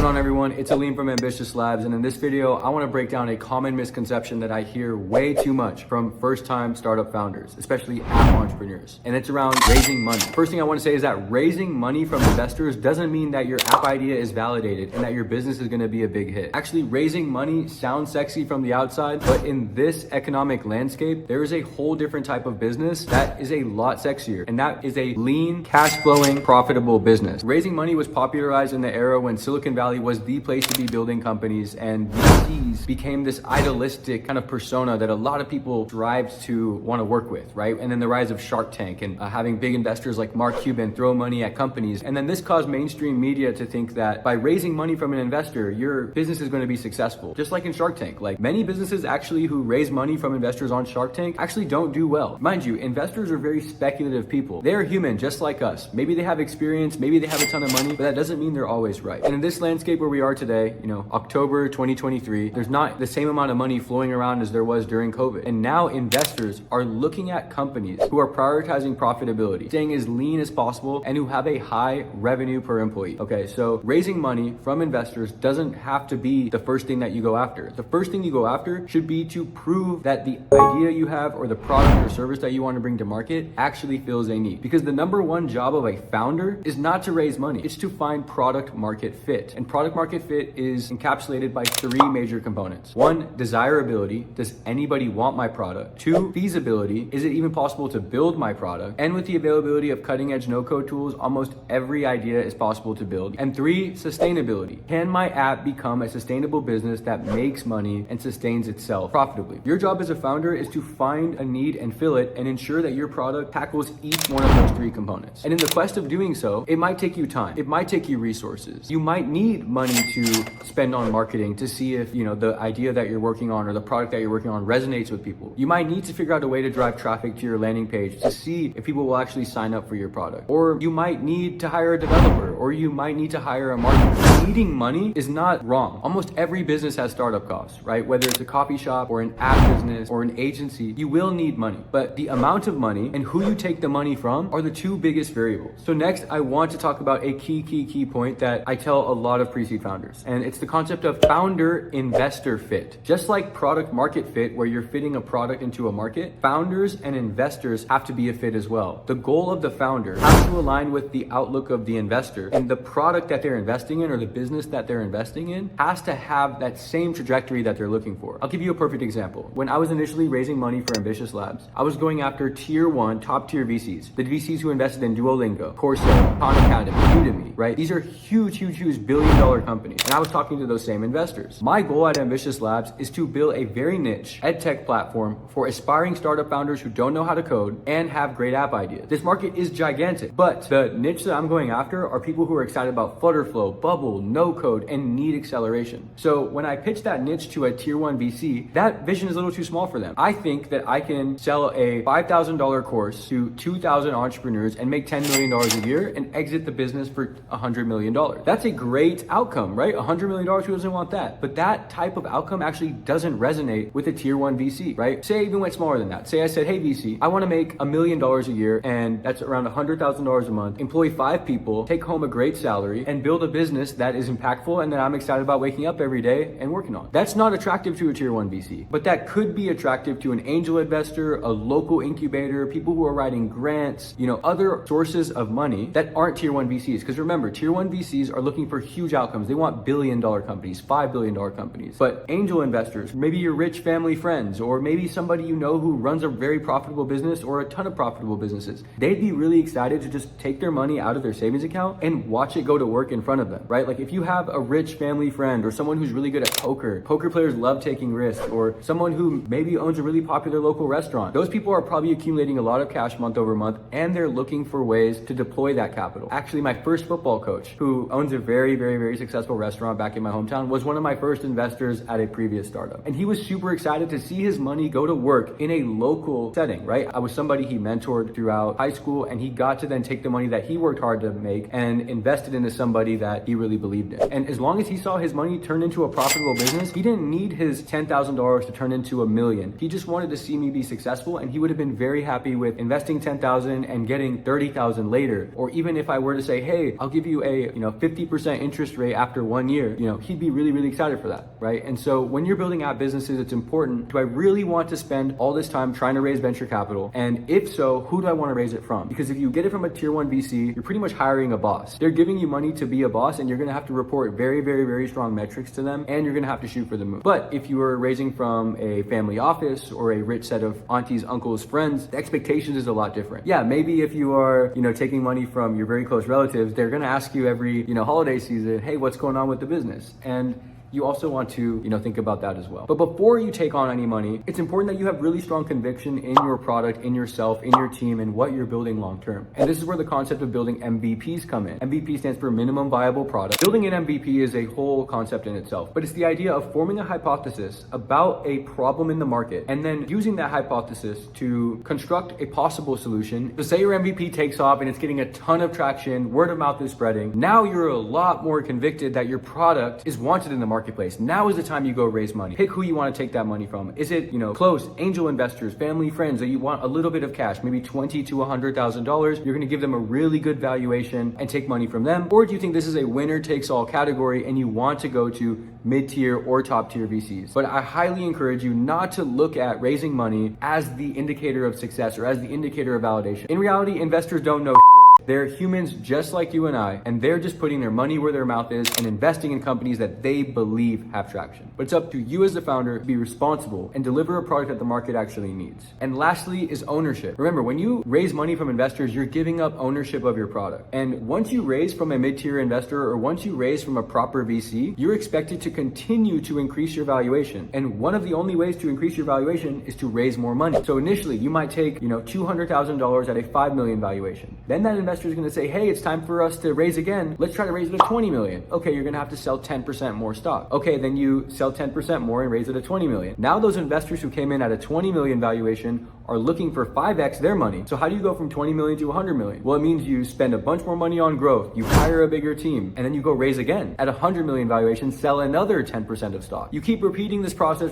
on, everyone? It's Alim from Ambitious Labs, and in this video, I want to break down a common misconception that I hear way too much from first-time startup founders, especially app entrepreneurs, and it's around raising money. First thing I want to say is that raising money from investors doesn't mean that your app idea is validated and that your business is going to be a big hit. Actually, raising money sounds sexy from the outside, but in this economic landscape, there is a whole different type of business that is a lot sexier, and that is a lean, cash-flowing, profitable business. Raising money was popularized in the era when Silicon Valley was the place to be building companies, and VCs became this idealistic kind of persona that a lot of people strive to want to work with, right? And then the rise of Shark Tank and having big investors like Mark Cuban throw money at companies. And then this caused mainstream media to think that by raising money from an investor, your business is going to be successful. Just like in Shark Tank, like many businesses actually who raise money from investors on Shark Tank actually don't do well. Mind you, investors are very speculative people. They're human just like us. Maybe they have experience, maybe they have a ton of money, but that doesn't mean they're always right. And in this landscape where we are today, October 2023, there's not the same amount of money flowing around as there was during COVID. And now investors are looking at companies who are prioritizing profitability, staying as lean as possible, and who have a high revenue per employee. Okay, so raising money from investors doesn't have to be the first thing that you go after. The first thing you go after should be to prove that the idea you have or the product or service that you want to bring to market actually fills a need. Because the number one job of a founder is not to raise money, it's to find product market fit. And product market fit is encapsulated by three major components. One, desirability. Does anybody want my product? Two, feasibility. Is it even possible to build my product? And with the availability of cutting edge no-code tools, almost every idea is possible to build. And three, sustainability. Can my app become a sustainable business that makes money and sustains itself profitably? Your job as a founder is to find a need and fill it and ensure that your product tackles each one of those three components. And in the quest of doing so, it might take you time. It might take you resources. You might need money to spend on marketing to see if, the idea that you're working on or the product that you're working on resonates with people. You might need to figure out a way to drive traffic to your landing page to see if people will actually sign up for your product. Or you might need to hire a developer, or you might need to hire a marketer. Needing money is not wrong. Almost every business has startup costs, right? Whether it's a coffee shop or an app business or an agency, you will need money. But the amount of money and who you take the money from are the two biggest variables. So next, I want to talk about a key point that I tell a lot of pre-seed founders. And it's the concept of founder-investor fit. Just like product market fit, where you're fitting a product into a market, founders and investors have to be a fit as well. The goal of the founder has to align with the outlook of the investor, and the product that they're investing in or the business that they're investing in has to have that same trajectory that they're looking for. I'll give you a perfect example. When I was initially raising money for Ambitious Labs, I was going after tier 1, top tier VCs, the VCs who invested in Duolingo, Coursera, Khan Academy, Udemy, right? These are huge billion-dollar companies. And I was talking to those same investors. My goal at Ambitious Labs is to build a very niche edtech platform for aspiring startup founders who don't know how to code and have great app ideas. This market is gigantic, but the niche that I'm going after are people who are excited about Flutterflow, Bubble, no code, and need acceleration. So when I pitch that niche to a tier 1 VC, that vision is a little too small for them. I think that I can sell a $5,000 course to 2,000 entrepreneurs and make $10 million a year and exit the business for $100 million. That's a great outcome, right? $100 million, who doesn't want that? But that type of outcome actually doesn't resonate with a tier 1 VC, right? Say I even went smaller than that. Say I said, hey VC, I want to make $1 million a year, and that's around $100,000 a month, employ 5 people, take home a great salary, and build a business that is impactful and that I'm excited about waking up every day and working on. That's not attractive to a tier 1 VC, but that could be attractive to an angel investor, a local incubator, people who are writing grants, other sources of money that aren't tier 1 VCs. Because remember, tier 1 VCs are looking for huge outcomes. They want billion-dollar companies, $5 billion companies. But angel investors, maybe your rich family friends, or maybe somebody who runs a very profitable business or a ton of profitable businesses, they'd be really excited to just take their money out of their savings account and watch it go to work in front of them, right? Like if you have a rich family friend or someone who's really good at poker players love taking risks, or someone who maybe owns a really popular local restaurant, those people are probably accumulating a lot of cash month over month, and they're looking for ways to deploy that capital. Actually, my first football coach, who owns a very successful restaurant back in my hometown, was one of my first investors at a previous startup. And he was super excited to see his money go to work in a local setting, right? I was somebody he mentored throughout high school, and he got to then take the money that he worked hard to make and invested into somebody that he really believed in. And as long as he saw his money turn into a profitable business, he didn't need his $10,000 to turn into $1 million. He just wanted to see me be successful, and he would have been very happy with investing $10,000 and getting $30,000 later. Or even if I were to say, hey, I'll give you a 50% interest rate after 1 year, he'd be really, really excited for that, right? And so when you're building out businesses, it's important. Do I really want to spend all this time trying to raise venture capital? And if so, who do I want to raise it from? Because if you get it from a tier 1 VC, you're pretty much hiring a boss. They're giving you money to be a boss, and you're going to have to report very, very, very strong metrics to them, and you're going to have to shoot for the moon. But if you are raising from a family office or a rich set of aunties, uncles, friends, the expectations is a lot different. Yeah, maybe if you are, taking money from your very close relatives, they're going to ask you every, holiday season, hey, what's going on with the business? And you also want to, think about that as well. But before you take on any money, it's important that you have really strong conviction in your product, in yourself, in your team, and what you're building long term. And this is where the concept of building MVPs come in. MVP stands for minimum viable product. Building an MVP is a whole concept in itself, but it's the idea of forming a hypothesis about a problem in the market and then using that hypothesis to construct a possible solution. So say your MVP takes off and it's getting a ton of traction, word of mouth is spreading. Now you're a lot more convicted that your product is wanted in the marketplace. Now is the time you go raise money. Pick who you want to take that money from. Is it, close angel investors, family, friends that you want a little bit of cash, maybe $20,000 to $100,000. You're going to give them a really good valuation and take money from them. Or do you think this is a winner takes all category and you want to go to mid-tier or top tier VCs? But I highly encourage you not to look at raising money as the indicator of success or as the indicator of validation. In reality, investors don't know shit. They're humans just like you and I, and they're just putting their money where their mouth is and investing in companies that they believe have traction. But it's up to you as the founder to be responsible and deliver a product that the market actually needs. And lastly is ownership. Remember, when you raise money from investors, you're giving up ownership of your product. And once you raise from a mid-tier investor or once you raise from a proper VC, you're expected to continue to increase your valuation. And one of the only ways to increase your valuation is to raise more money. So initially, you might take, $200,000 at a 5 million valuation. Then that investor is going to say, hey, it's time for us to raise again. Let's try to raise it at 20 million. Okay, you're going to have to sell 10% more stock. Okay, then you sell 10% more and raise it at 20 million. Now those investors who came in at a 20 million valuation are looking for 5x their money. So how do you go from 20 million to 100 million? Well, it means you spend a bunch more money on growth, you hire a bigger team, and then you go raise again. At 100 million valuation, sell another 10% of stock. You keep repeating this process,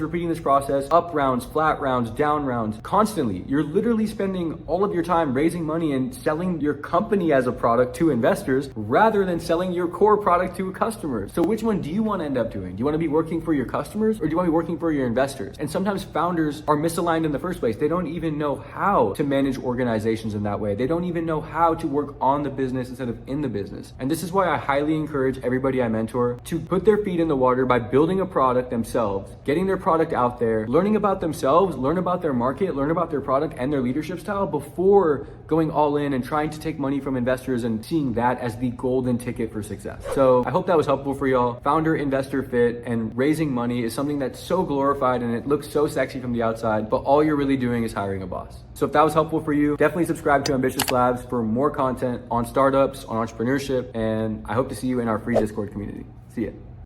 up rounds, flat rounds, down rounds, constantly. You're literally spending all of your time raising money and selling your company as a product to investors rather than selling your core product to customers. So which one do you want to end up doing? Do you want to be working for your customers or do you want to be working for your investors? And sometimes founders are misaligned in the first place. They don't even know how to manage organizations in that way. They don't even know how to work on the business instead of in the business. And this is why I highly encourage everybody I mentor to put their feet in the water by building a product themselves, getting their product out there, learning about themselves, learn about their market, learn about their product and their leadership style before going all in and trying to take money from investors and seeing that as the golden ticket for success. So I hope that was helpful for y'all. Founder investor fit and raising money is something that's so glorified and it looks so sexy from the outside, but all you're really doing is hiring a boss. So if that was helpful for you, definitely subscribe to Ambitious Labs for more content on startups, on entrepreneurship, and I hope to see you in our free Discord community. See ya.